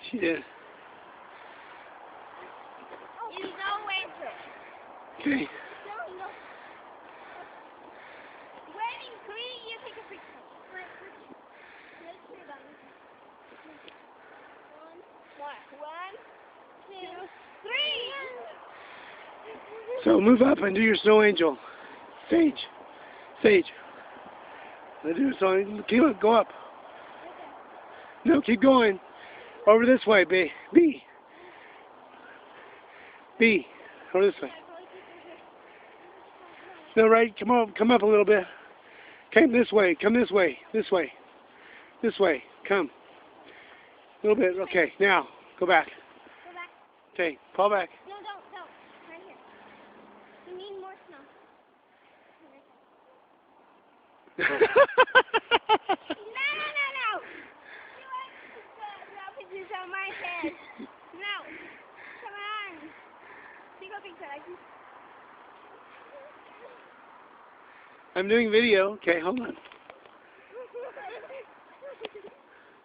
She did. You know Angel. Okay. Waiting 3, you take a picture. One, two, 3. So move up and do your snow angel. Sage. Sage. Let's do so. Keep go up. No, keep going. Over this way, B. B. B. Over this way. No, right. Come up a little bit. Come this way. Come this way. This way. This way. Come. A little bit. Okay. Now go back. Go back. Okay. Fall back. No, don't. Right here. You need more snow. No. You drop on my head. No. Come on. Take a picture. I'm doing video. Okay, hold on.